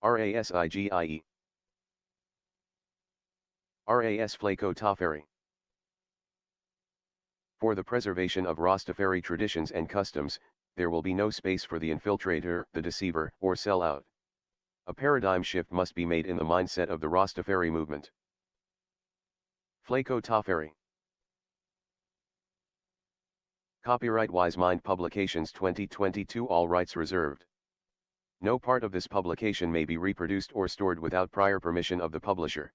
Rasigie. Ras Flaco Tafari. For the preservation of Rastafari traditions and customs, there will be no space for the infiltrator, the deceiver, or sellout. A paradigm shift must be made in the mindset of the Rastafari movement. Flaco Tafari. Copyright Wisemind Publications 2022. All rights reserved. No part of this publication may be reproduced or stored without prior permission of the publisher.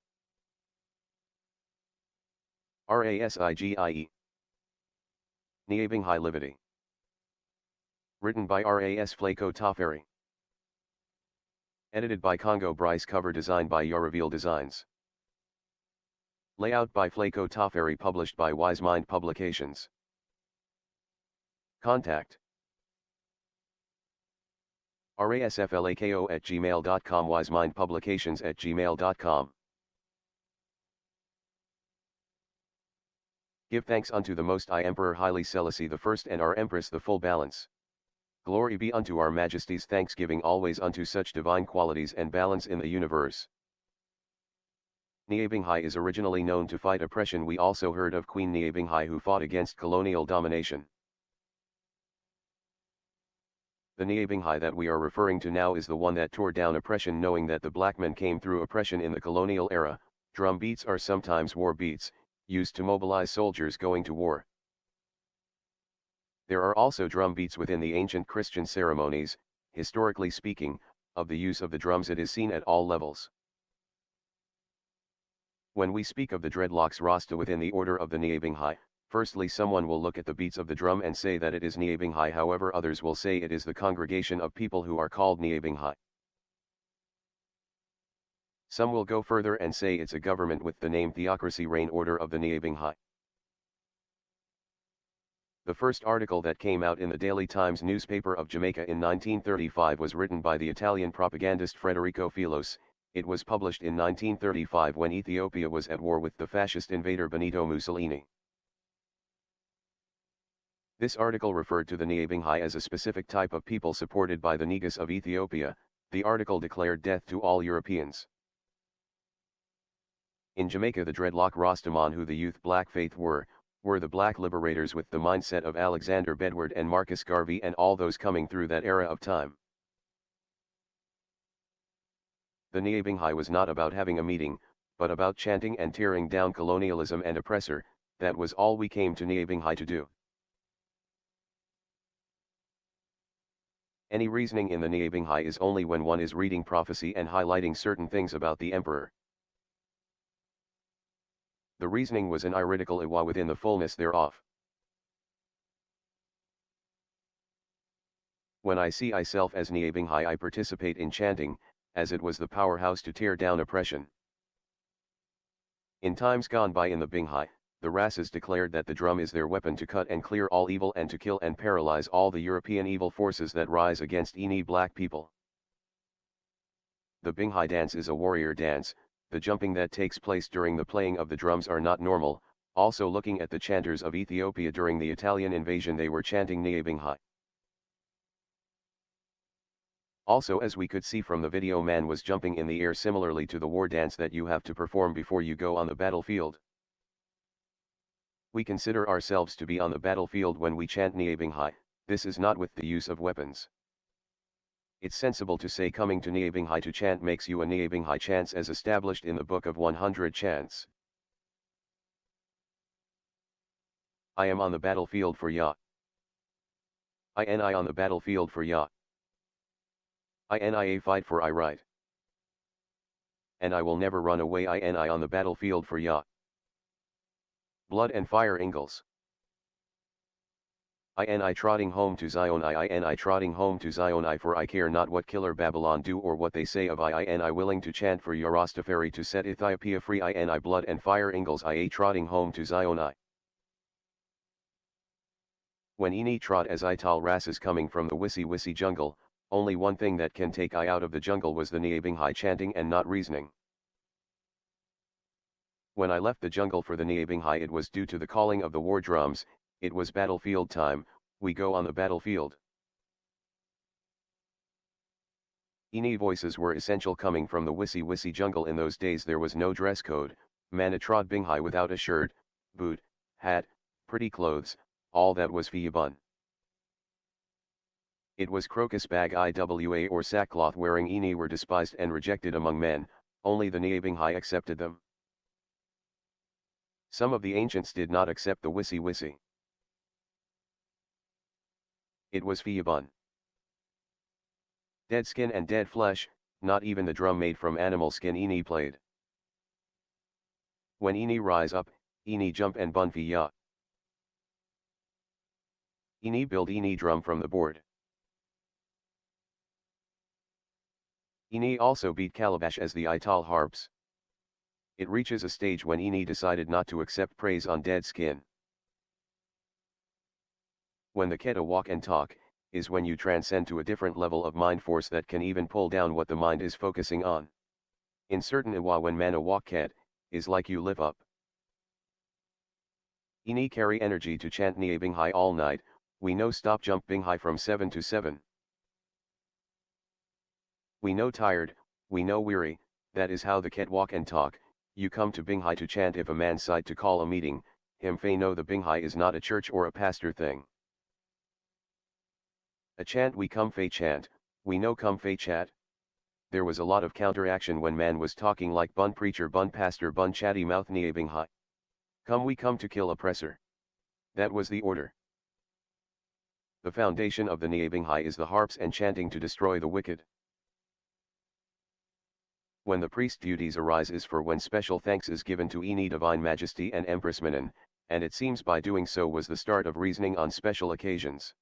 Rasigie. Nyahbinghi Livity. Written by Ras Flaco Tafari. Edited by Congo Bryce. Cover design by Reveal Designs. Layout by Flaco Tafari. Published by Wisemind Publications. Contact rasflako@gmail.com, wisemindpublications@gmail.com. Give thanks unto the Most High Emperor Haile Selassie I and our Empress the Full Balance. Glory be unto our Majesties. Thanksgiving always unto such divine qualities and balance in the universe. Nyahbinghi is originally known to fight oppression. We also heard of Queen Nyahbinghi, who fought against colonial domination. The Nyahbinghi that we are referring to now is the one that tore down oppression, knowing that the black men came through oppression in the colonial era. Drum beats are sometimes war beats, used to mobilize soldiers going to war. There are also drum beats within the ancient Christian ceremonies. Historically speaking, of the use of the drums it is seen at all levels. When we speak of the dreadlocks Rasta within the order of the Nyahbinghi, firstly someone will look at the beats of the drum and say that it is Nyahbinghi, however others will say it is the congregation of people who are called Nyahbinghi. Some will go further and say it's a government with the name Theocracy Reign Order of the Nyahbinghi. The first article that came out in the Daily Times newspaper of Jamaica in 1935 was written by the Italian propagandist Federico Filos. It was published in 1935 when Ethiopia was at war with the fascist invader Benito Mussolini. This article referred to the Nyahbinghi as a specific type of people supported by the Negus of Ethiopia. The article declared death to all Europeans. In Jamaica, the dreadlock Rastaman, who the youth black faith were the black liberators with the mindset of Alexander Bedward and Marcus Garvey and all those coming through that era of time. The Nyahbinghi was not about having a meeting, but about chanting and tearing down colonialism and oppressor. That was all we came to Nyahbinghi to do. Any reasoning in the Nyahbinghi is only when one is reading prophecy and highlighting certain things about the emperor. The reasoning was an iridical iwa within the fullness thereof. When I see myself as Nyahbinghi, I participate in chanting, as it was the powerhouse to tear down oppression. In times gone by in the Binghi, the Rasas declared that the drum is their weapon to cut and clear all evil and to kill and paralyze all the European evil forces that rise against any black people. The Binghi dance is a warrior dance. The jumping that takes place during the playing of the drums are not normal. Also, looking at the chanters of Ethiopia during the Italian invasion, they were chanting Nyahbinghi. Also, as we could see from the video, man was jumping in the air similarly to the war dance that you have to perform before you go on the battlefield. We consider ourselves to be on the battlefield when we chant Nyahbinghi. This is not with the use of weapons. It's sensible to say coming to Nyahbinghi to chant makes you a Nyahbinghi chants as established in the Book of 100 Chants. I am on the battlefield for Yah. I on the battlefield for Yah. I fight for I right. And I will never run away. I on the battlefield for Yah. Blood and fire Ingalls. I trotting home to Zion. I trotting home to Zion. For I care not what killer Babylon do or what they say of I willing to chant for your Rastafari to set Ethiopia free. I blood and fire Ingalls. Trotting home to Zion. When Eni trot as I tall Rasas coming from the Wisi jungle, only one thing that can take I out of the jungle was the Nyahbinghi chanting and not reasoning. When I left the jungle for the Nyahbinghi, it was due to the calling of the war drums. It was battlefield time. We go on the battlefield. Ini voices were essential coming from the Wisi jungle. In those days there was no dress code, man trod Binghai without a shirt, boot, hat, pretty clothes, all that was Fiyabun. It was crocus bag iwa or sackcloth wearing Ini were despised and rejected among men, only the Nyahbinghi accepted them. Some of the ancients did not accept the Wisi. It was Fiyabun. Dead skin and dead flesh, not even the drum made from animal skin Ini played. When Ini rise up, Ini jump and bun Fiya. Ini build Ini drum from the board. Ini also beat calabash as the ital harps. It reaches a stage when Ini decided not to accept praise on dead skin. When the Keta walk and talk, is when you transcend to a different level of mind force that can even pull down what the mind is focusing on. In certain Iwa when mana walk Ket, is like you live up. Ini carry energy to chant Nyahbinghi all night, we know stop jump Binghai from 7 to 7. We know tired, we know weary, that is how the Ket walk and talk, you come to Binghai to chant. If a man decide to call a meeting, him fay know the Binghai is not a church or a pastor thing. A chant we come fay chant, we know come fay chat. There was a lot of counteraction when man was talking like bun preacher bun pastor bun chatty mouth Nyahbinghi. Come we come to kill oppressor. That was the order. The foundation of the Nyahbinghi is the harps and chanting to destroy the wicked. When the priest duties arise is for when special thanks is given to Ini Divine Majesty and Empress Menen, and it seems by doing so was the start of reasoning on special occasions.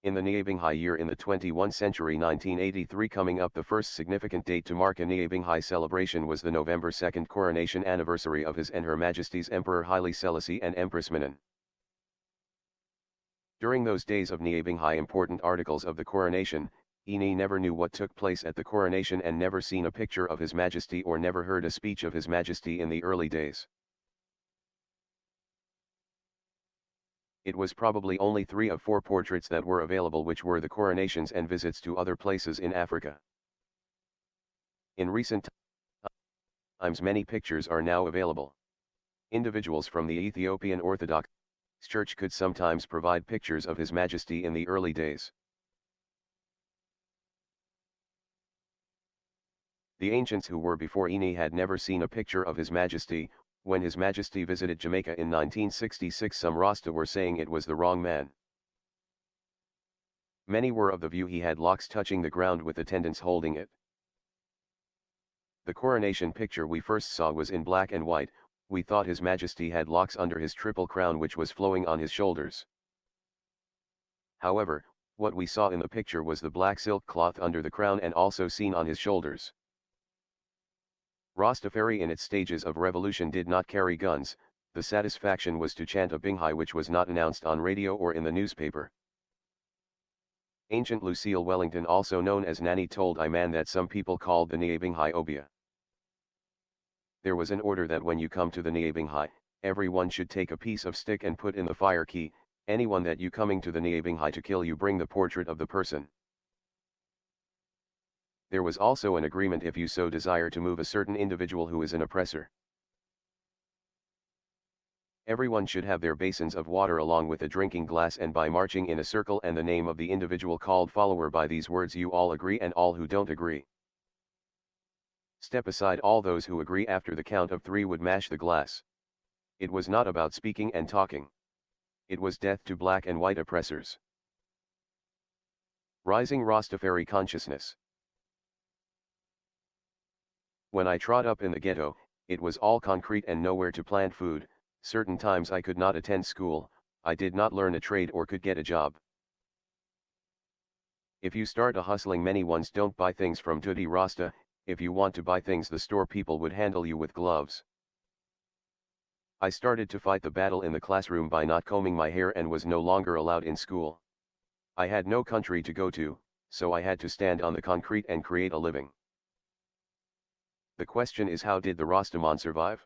In the Nyahbinghi year in the 21st century 1983 coming up, the first significant date to mark a Nyahbinghi celebration was the November 2nd coronation anniversary of His and Her Majesty's Emperor Haile Selassie and Empress Menen. During those days of Nyahbinghi important articles of the coronation, Ini never knew what took place at the coronation and never seen a picture of His Majesty or never heard a speech of His Majesty in the early days. It was probably only 3 of 4 portraits that were available, which were the coronations and visits to other places in Africa. In recent times many pictures are now available. Individuals from the Ethiopian Orthodox Church could sometimes provide pictures of His Majesty in the early days. The ancients who were before Ini had never seen a picture of His Majesty. When His Majesty visited Jamaica in 1966, some Rasta were saying it was the wrong man. Many were of the view he had locks touching the ground with attendants holding it. The coronation picture we first saw was in black and white. We thought His Majesty had locks under his triple crown which was flowing on his shoulders. However, what we saw in the picture was the black silk cloth under the crown and also seen on his shoulders. Rastafari in its stages of revolution did not carry guns, the satisfaction was to chant a Binghai which was not announced on radio or in the newspaper. Ancient Lucille Wellington, also known as Nanny, told Iman that some people called the Nyahbinghi Obia. There was an order that when you come to the Nyahbinghi, everyone should take a piece of stick and put in the fire key. Anyone that you coming to the Nyahbinghi to kill, you bring the portrait of the person. There was also an agreement if you so desire to move a certain individual who is an oppressor. Everyone should have their basins of water along with a drinking glass, and by marching in a circle and the name of the individual called follower, by these words you all agree and all who don't agree. Step aside. All those who agree after the count of 3 would mash the glass. It was not about speaking and talking. It was death to black and white oppressors. Rising Rastafari consciousness. When I trod up in the ghetto, it was all concrete and nowhere to plant food. Certain times I could not attend school, I did not learn a trade or could get a job. If you start a hustling, many ones don't buy things from Dudi Rasta. If you want to buy things, the store people would handle you with gloves. I started to fight the battle in the classroom by not combing my hair and was no longer allowed in school. I had no country to go to, so I had to stand on the concrete and create a living. The question is, how did the Rastaman survive?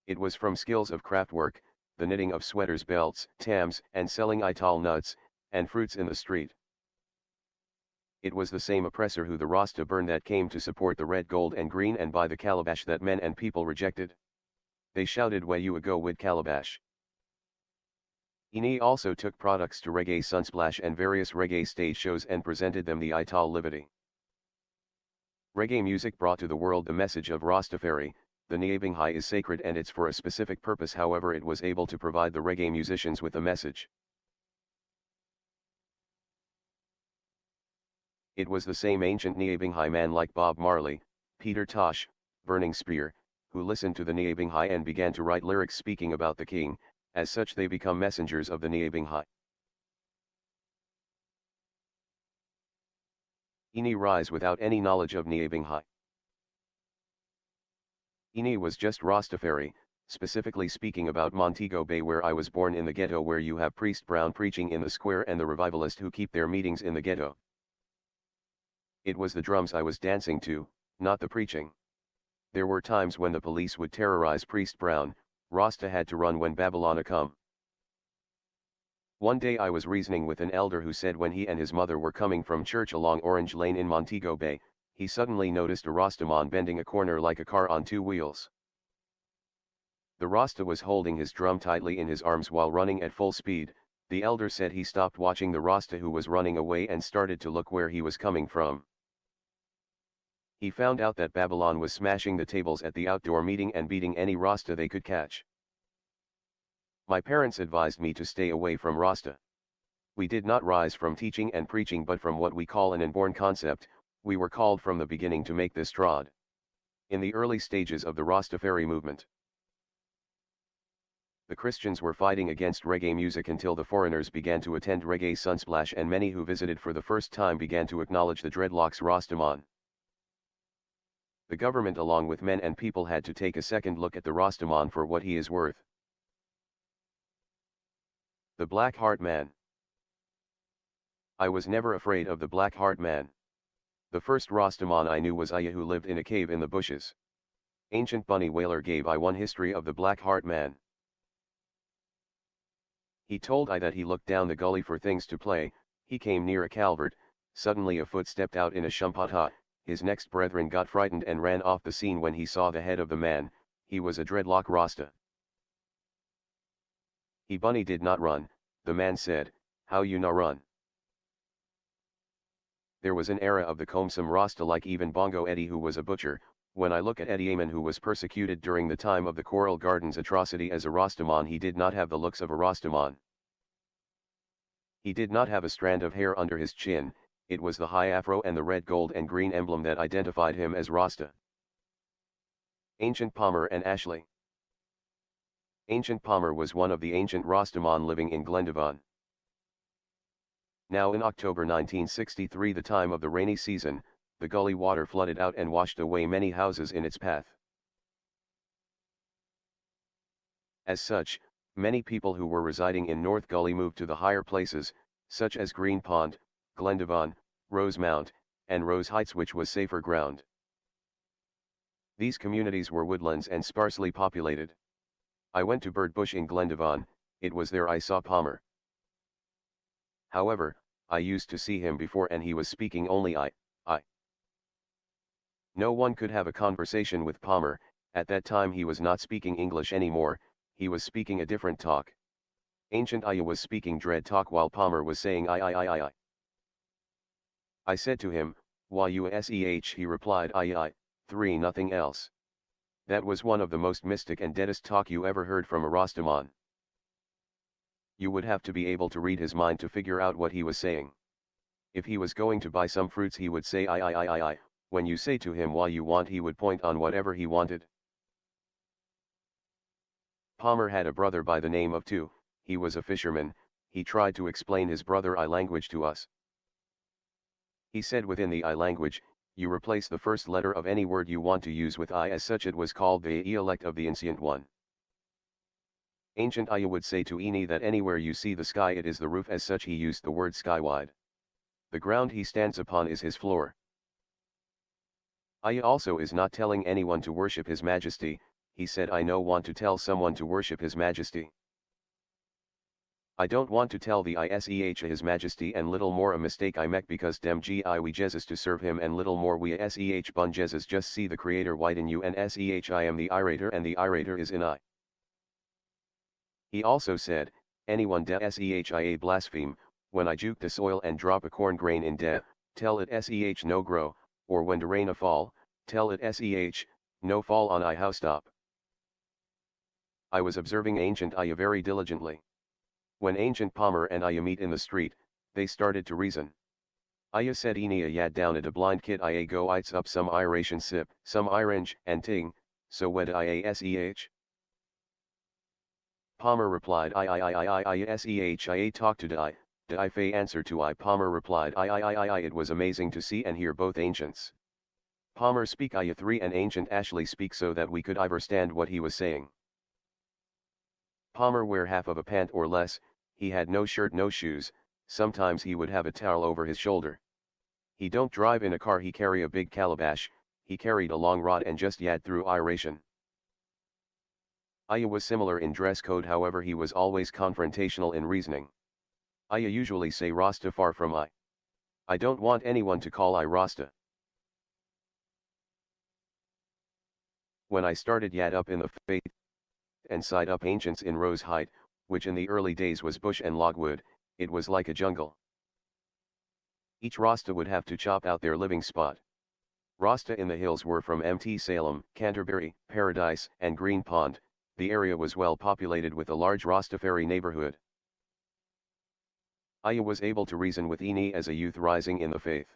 It was from skills of craft work, the knitting of sweaters, belts, tams, and selling ital nuts and fruits in the street. It was the same oppressor who the Rasta burned that came to support the red, gold and green and buy the calabash that men and people rejected. They shouted, "Where you a go with calabash?" Igie also took products to Reggae Sunsplash and various reggae stage shows and presented them the Ital Livity. Reggae music brought to the world the message of Rastafari. The Nyahbinghi is sacred and it's for a specific purpose, however it was able to provide the reggae musicians with a message. It was the same ancient Nyahbinghi man like Bob Marley, Peter Tosh, Burning Spear, who listened to the Nyahbinghi and began to write lyrics speaking about the king. As such they become messengers of the Nyahbinghi. Igie rise without any knowledge of Nyahbinghi. Igie was just Rastafari, specifically speaking about Montego Bay, where I was born, in the ghetto, where you have Priest Brown preaching in the square and the revivalist who keep their meetings in the ghetto. It was the drums I was dancing to, not the preaching. There were times when the police would terrorize Priest Brown. Rasta had to run when Babylon come. One day I was reasoning with an elder who said when he and his mother were coming from church along Orange Lane in Montego Bay, he suddenly noticed a Rastaman bending a corner like a car on two wheels. The Rasta was holding his drum tightly in his arms while running at full speed. The elder said he stopped watching the Rasta who was running away and started to look where he was coming from. He found out that Babylon was smashing the tables at the outdoor meeting and beating any Rasta they could catch. My parents advised me to stay away from Rasta. We did not rise from teaching and preaching but from what we call an inborn concept. We were called from the beginning to make this trod. In the early stages of the Rastafari movement, the Christians were fighting against reggae music until the foreigners began to attend Reggae Sunsplash, and many who visited for the first time began to acknowledge the dreadlocks Rastaman. The government along with men and people had to take a second look at the Rastaman for what he is worth. The Black Heart Man. I was never afraid of the Black Heart Man. The first Rastaman I knew was Igie, who lived in a cave in the bushes. Ancient Bunny Wailer gave I one history of the Black Heart Man. He told I that he looked down the gully for things to play. He came near a calvert. Suddenly a foot stepped out in a shumpata. His next brethren got frightened and ran off the scene when he saw the head of the man. He was a dreadlock Rasta. He Bunny did not run. The man said, "How you na run?" There was an era of the Komsum Rasta like even Bongo Eddie, who was a butcher. When I look at Eddie Aman, who was persecuted during the time of the Coral Gardens atrocity as a Rastaman, he did not have the looks of a Rastaman. He did not have a strand of hair under his chin. It was the high afro and the red, gold and green emblem that identified him as Rasta. Ancient Palmer and Ashley. Ancient Palmer was one of the ancient Rastaman living in Glendavon. Now in October 1963, the time of the rainy season, the gully water flooded out and washed away many houses in its path. As such, many people who were residing in North Gully moved to the higher places, such as Green Pond, Glendavon, Rosemount, and Rose Heights, which was safer ground. These communities were woodlands and sparsely populated. I went to Bird Bush in Glendavon. It was there I saw Palmer. However, I used to see him before and he was speaking only I. No one could have a conversation with Palmer. At that time he was not speaking English anymore, he was speaking a different talk. Ancient Igie was speaking dread talk while Palmer was saying I. I said to him, "Yuseh," he replied, I, 3 nothing else. That was one of the most mystic and deadest talk you ever heard from a Rastaman. You would have to be able to read his mind to figure out what he was saying. If he was going to buy some fruits he would say I. When you say to him what you want he would point on whatever he wanted. Palmer had a brother by the name of Tu. He was a fisherman. He tried to explain his brother I language to us. He said within the I language, you replace the first letter of any word you want to use with I, as such it was called the dialect of the Ancient One. Ancient Igie would say to Igie that anywhere you see the sky it is the roof, as such he used the word skywide. The ground he stands upon is his floor. Igie also is not telling anyone to worship His Majesty. He said I no want to tell someone to worship His Majesty. I don't want to tell the Iseh His Majesty and little more a mistake I make because dem gi we Jesus to serve him and little more we seh bun Jesus just see the creator white in you and seh I am the irator and the irator is in I. He also said, anyone de seh blaspheme, when I juke the soil and drop a corn grain in de, tell it seh no grow, or when de rain a fall, tell it seh, no fall on I housetop. I was observing ancient Aya very diligently. When ancient Palmer and Aya meet in the street, they started to reason. Aya said Enia yad down at a blind kit Ia go ites up some iration sip, some irange, and ting, so wed Ia seh? Palmer replied I seh Ia talk to de Fay answer to I Palmer replied I it was amazing to see and hear both ancients. Palmer speak Ia 3 and ancient Ashley speak so that we could understand what he was saying. Palmer wear half of a pant or less, he had no shirt no shoes, sometimes he would have a towel over his shoulder. He don't drive in a car he carry a big calabash, he carried a long rod and just yad through iration. Aya was similar in dress code however he was always confrontational in reasoning. Aya usually say Rasta far from I. I don't want anyone to call I Rasta. When I started yad up in the faith, and side up ancients in Rose Height, which in the early days was bush and logwood, it was like a jungle. Each Rasta would have to chop out their living spot. Rasta in the hills were from Mt. Salem, Canterbury, Paradise, and Green Pond. The area was well populated with a large Rastafari neighborhood. Aya was able to reason with Ini as a youth rising in the faith.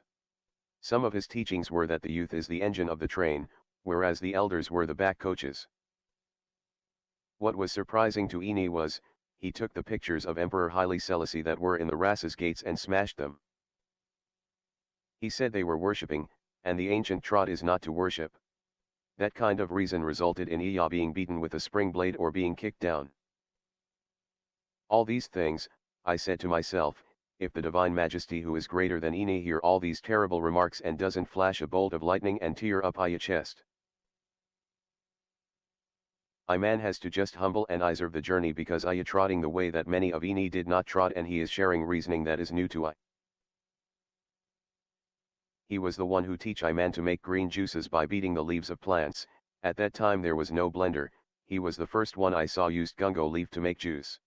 Some of his teachings were that the youth is the engine of the train, whereas the elders were the back coaches. What was surprising to Ini was, he took the pictures of Emperor Haile Selassie that were in the Rassas gates and smashed them. He said they were worshipping, and the ancient trot is not to worship. That kind of reason resulted in Igie being beaten with a spring blade or being kicked down. All these things, I said to myself, if the Divine Majesty who is greater than Ini hear all these terrible remarks and doesn't flash a bolt of lightning and tear up Aya chest. I man has to just humble and observe the journey because Aya trotting the way that many of Ini did not trot and he is sharing reasoning that is new to I. He was the one who teach I man to make green juices by beating the leaves of plants. At that time there was no blender, he was the first one I saw used gungo leaf to make juice.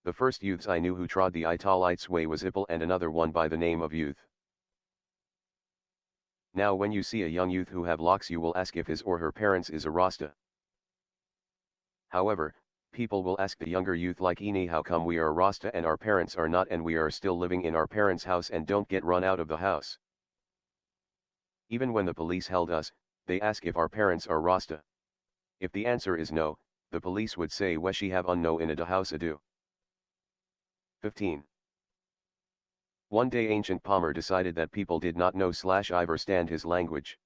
The first youths I knew who trod the Italites way was Ippel and another one by the name of Youth. Now when you see a young youth who have locks you will ask if his or her parents is a Rasta. However, people will ask the younger youth like Ini how come we are Rasta and our parents are not and we are still living in our parents' house and don't get run out of the house. Even when the police held us, they ask if our parents are Rasta. If the answer is no, the police would say weshi have unno in a da house ado. 15. One day ancient Palmer decided that people did not know / understand his language.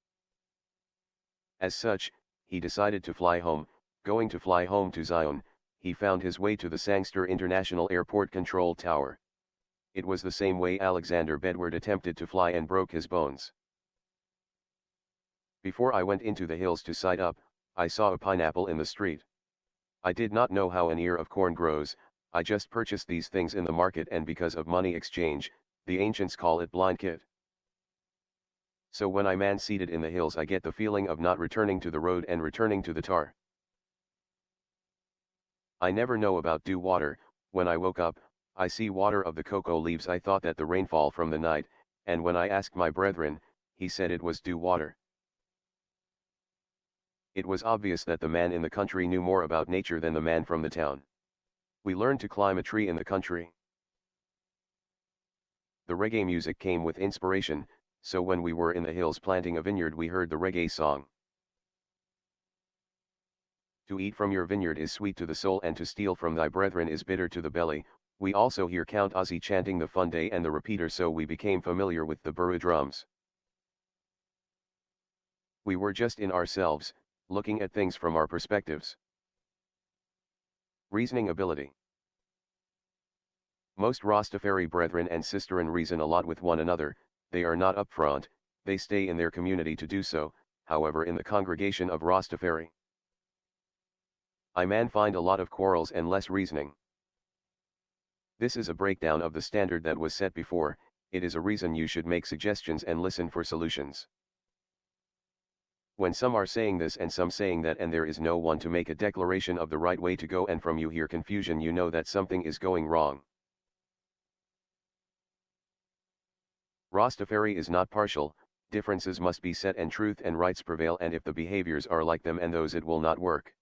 As such, he decided to fly home. Going to fly home to Zion, he found his way to the Sangster International Airport Control Tower. It was the same way Alexander Bedward attempted to fly and broke his bones. Before I went into the hills to sight up, I saw a pineapple in the street. I did not know how an ear of corn grows, I just purchased these things in the market and because of money exchange, the ancients call it blind kit. So when I man seated in the hills I get the feeling of not returning to the road and returning to the tar. I never know about dew water. When I woke up, I see water of the cocoa leaves. I thought that the rainfall from the night, and when I asked my brethren, he said it was dew water. It was obvious that the man in the country knew more about nature than the man from the town. We learned to climb a tree in the country. The reggae music came with inspiration, so when we were in the hills planting a vineyard we heard the reggae song. To eat from your vineyard is sweet to the soul and to steal from thy brethren is bitter to the belly. We also hear Count Ozzy chanting the fun day and the repeater, so we became familiar with the buru drums. We were just in ourselves, looking at things from our perspectives. Reasoning ability. Most Rastafari brethren and sisterin reason a lot with one another. They are not upfront, they stay in their community to do so, however in the congregation of Rastafari, I man find a lot of quarrels and less reasoning. This is a breakdown of the standard that was set before. It is a reason you should make suggestions and listen for solutions. When some are saying this and some saying that and there is no one to make a declaration of the right way to go, and from you hear confusion, you know that something is going wrong. Rastafari is not partial, differences must be set and truth and rights prevail, and if the behaviors are like them and those, it will not work.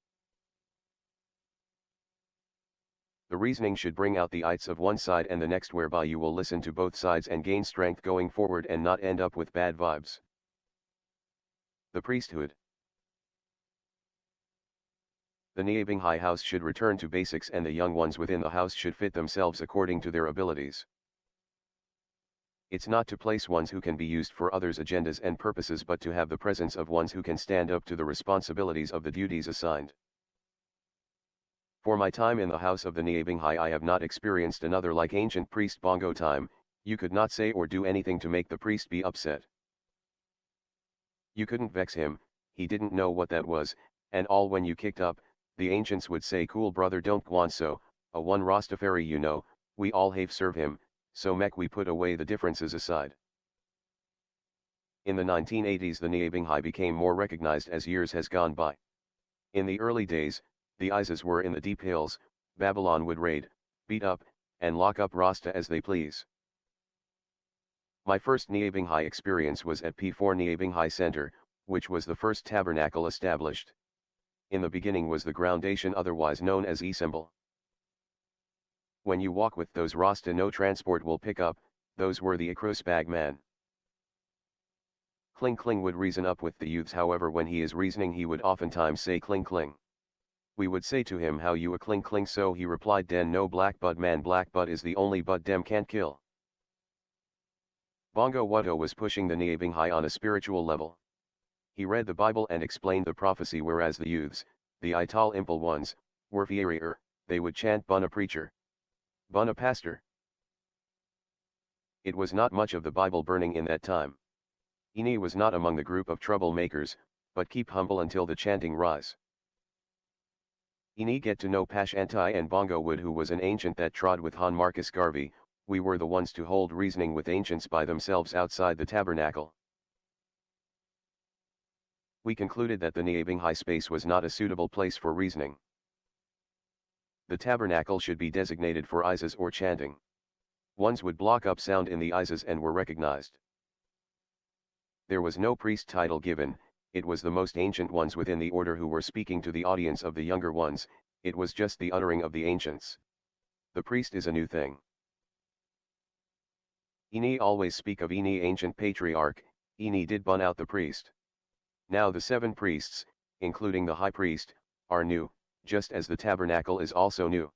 The reasoning should bring out the ites of one side and the next, whereby you will listen to both sides and gain strength going forward and not end up with bad vibes. The priesthood. The Nyahbinghi house should return to basics, and the young ones within the house should fit themselves according to their abilities. It's not to place ones who can be used for others' agendas and purposes, but to have the presence of ones who can stand up to the responsibilities of the duties assigned. For my time in the house of the Nyahbinghi, I have not experienced another like ancient priest Bongo time. You could not say or do anything to make the priest be upset. You couldn't vex him, he didn't know what that was, and all when you kicked up, the ancients would say, cool brother, don't go on so, a one Rastafari, you know, we all have serve him, so mek we put away the differences aside. In the 1980s the Nyahbinghi became more recognized as years has gone by. In the early days, the Ises were in the deep hills. Babylon would raid, beat up, and lock up Rasta as they please. My first Nyahbinghi experience was at P4 Nyahbinghi Center, which was the first tabernacle established. In the beginning was the groundation, otherwise known as Isemble. When you walk with those Rasta, no transport will pick up, those were the Akros bag man. Kling Kling would reason up with the youths, however when he is reasoning he would oftentimes say Kling Kling. We would say to him, how you a Kling Kling, so he replied, den no black bud man, black bud is the only bud dem can't kill. Bongo Watto was pushing the Nyahbinghi on a spiritual level. He read the Bible and explained the prophecy, whereas the youths, the Ital Impel ones, were fiery. They would chant Bun a preacher, Bun a pastor. It was not much of the Bible burning in that time. Igie was not among the group of troublemakers, but keep humble until the chanting rise. Igie get to know Pash Anti and Bongo Wood, who was an ancient that trod with Han Marcus Garvey. We were the ones to hold reasoning with ancients by themselves outside the tabernacle. We concluded that the Nyahbinghi space was not a suitable place for reasoning. The tabernacle should be designated for Ises or chanting. Ones would block up sound in the Ises and were recognized. There was no priest title given, it was the most ancient ones within the order who were speaking to the audience of the younger ones, it was just the uttering of the ancients. The priest is a new thing. Igie always speak of Igie ancient patriarch, Igie did bun out the priest. Now the 7 priests, including the high priest, are new, just as the tabernacle is also new.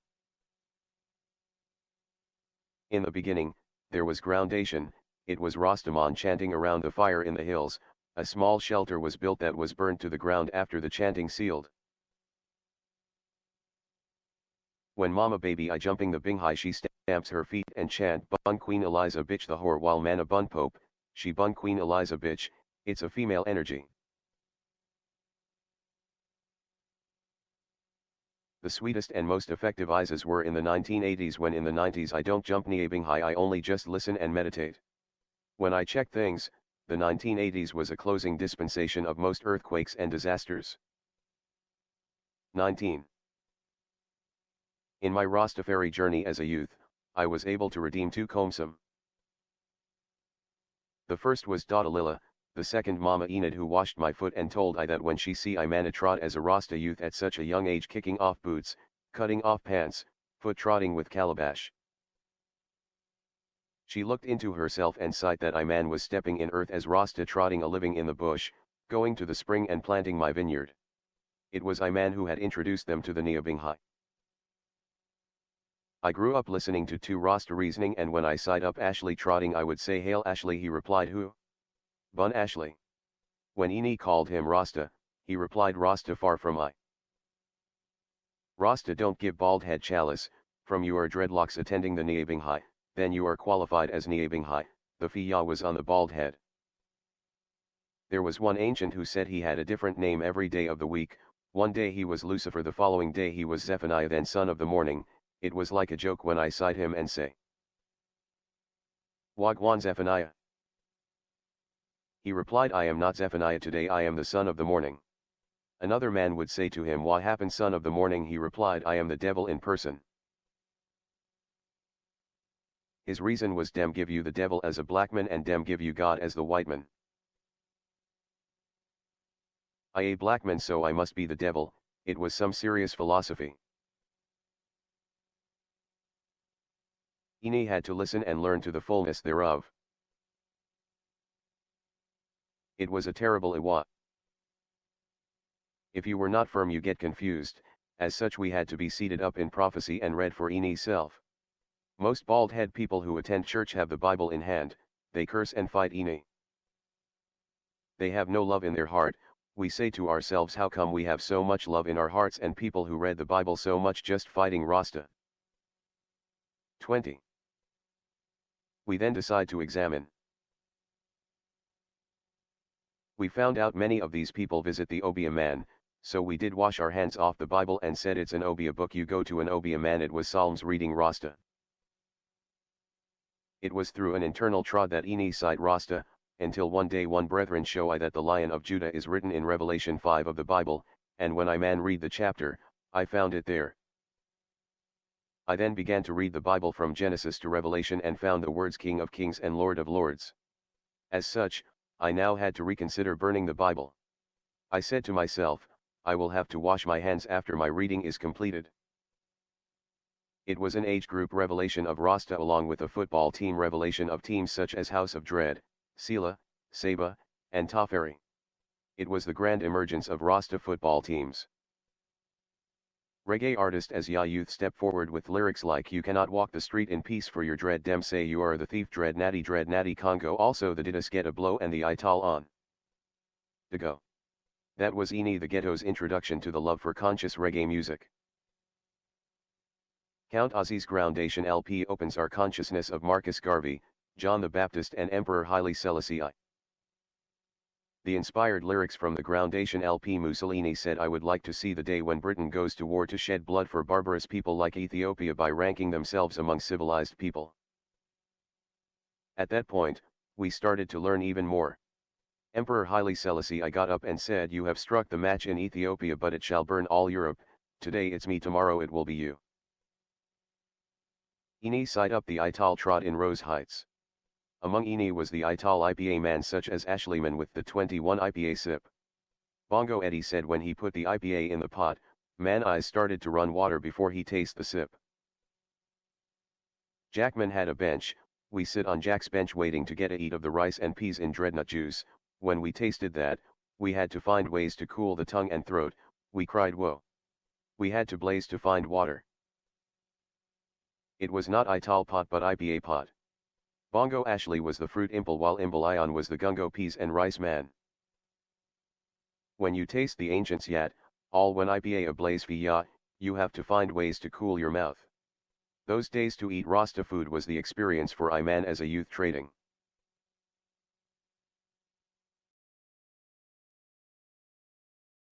In the beginning, there was groundation, it was Rastaman chanting around the fire in the hills. A small shelter was built that was burned to the ground after the chanting ceased. When Mama Baby I jumping the Binghi, she stamps her feet and chant Bun Queen Eliza bitch the whore, while Mana Bun Pope, she Bun Queen Eliza bitch, it's a female energy. The sweetest and most effective Ises were in the 1980s, when in the 90s I don't jump Nyahbinghi, I only just listen and meditate. When I check things, the 1980s was a closing dispensation of most earthquakes and disasters. 19. In my Rastafari journey as a youth, I was able to redeem 2 Komsum. The first was Daughtalilla, the second Mama Enid, who washed my foot and told I that when she see I manna trot as a Rasta youth at such a young age, kicking off boots, cutting off pants, foot trotting with calabash. She looked into herself and sight that I man was stepping in earth as Rasta, trotting a living in the bush, going to the spring and planting my vineyard. It was I man who had introduced them to the Nyahbinghi. I grew up listening to 2 Rasta reasoning, and when I sight up Ashley trotting I would say, hail Ashley, he replied, who? Bun Ashley. When Igie called him Rasta, he replied, Rasta far from I. Rasta don't give bald head chalice, from your dreadlocks attending the Nyahbinghi, then you are qualified as Nyahbinghi. The fiya was on the bald head. There was one ancient who said he had a different name every day of the week. One day he was Lucifer, the following day he was Zephaniah, then son of the morning, It was like a joke when I sight him and say, "Wagwan Zephaniah." He replied, "I am not Zephaniah today, I am the son of the morning." Another man would say to him, "What happened, son of the morning?" He replied, "I am the devil in person." His reason was, "Dem give you the devil as a black man and dem give you God as the white man. I a black man, so I must be the devil." It was some serious philosophy. Inie had to listen and learn to the fullness thereof. It was a terrible iwa. If you were not firm you get confused, as such we had to be seated up in prophecy and read for Inie's self. Most bald-head people who attend church have the Bible in hand, they curse and fight Inie. They have no love in their heart. We say to ourselves, how come we have so much love in our hearts and people who read the Bible so much just fighting Rasta? 20. We then decide to examine. We found out many of these people visit the Obia man, so we did wash our hands off the Bible and said, it's an Obia book, you go to an Obia man. It was Psalms reading Rasta. It was through an internal trod that Inie sight Rasta, until one day one brethren show I that the Lion of Judah is written in Revelation 5 of the Bible, and when I man read the chapter, I found it there. I then began to read the Bible from Genesis to Revelation and found the words King of Kings and Lord of Lords. As such, I now had to reconsider burning the Bible. I said to myself, I will have to wash my hands after my reading is completed. It was an age group revelation of Rasta along with a football team revelation of teams such as House of Dread, Sela, Saba, and Tafari. It was the grand emergence of Rasta football teams. Reggae artist as Ya Youth step forward with lyrics like, you cannot walk the street in peace for your dread, dem say you are the thief, dread natty Congo, also the didus get a blow and the ital on the go. That was Inie the Ghetto's introduction to the love for conscious reggae music. Count Ozzie's Groundation LP opens our consciousness of Marcus Garvey, John the Baptist and Emperor Haile Selassie I. The inspired lyrics from the Groundation LP. Mussolini said, I would like to see the day when Britain goes to war to shed blood for barbarous people like Ethiopia by ranking themselves among civilized people. At that point, we started to learn even more. Emperor Haile Selassie I got up and said, you have struck the match in Ethiopia, but it shall burn all Europe. Today it's me, tomorrow it will be you. Inie sight up the Ital trot in Rose Heights. Among Inie was the Ital IPA man such as Ashleyman with the 21 IPA sip. Bongo Eddie said when he put the IPA in the pot, man eyes started to run water before he taste the sip. Jackman had a bench, we sit on Jack's bench waiting to get a eat of the rice and peas in dreadnut juice. When we tasted that, we had to find ways to cool the tongue and throat, we cried whoa. We had to blaze to find water. It was not Ital pot but IPA pot. Bongo Ashley was the fruit imple while Imbalayan was the gungo peas and rice man. When you taste the ancients yat, all when IPA ablaze fi ya, you have to find ways to cool your mouth. Those days to eat Rasta food was the experience for I man as a youth trading.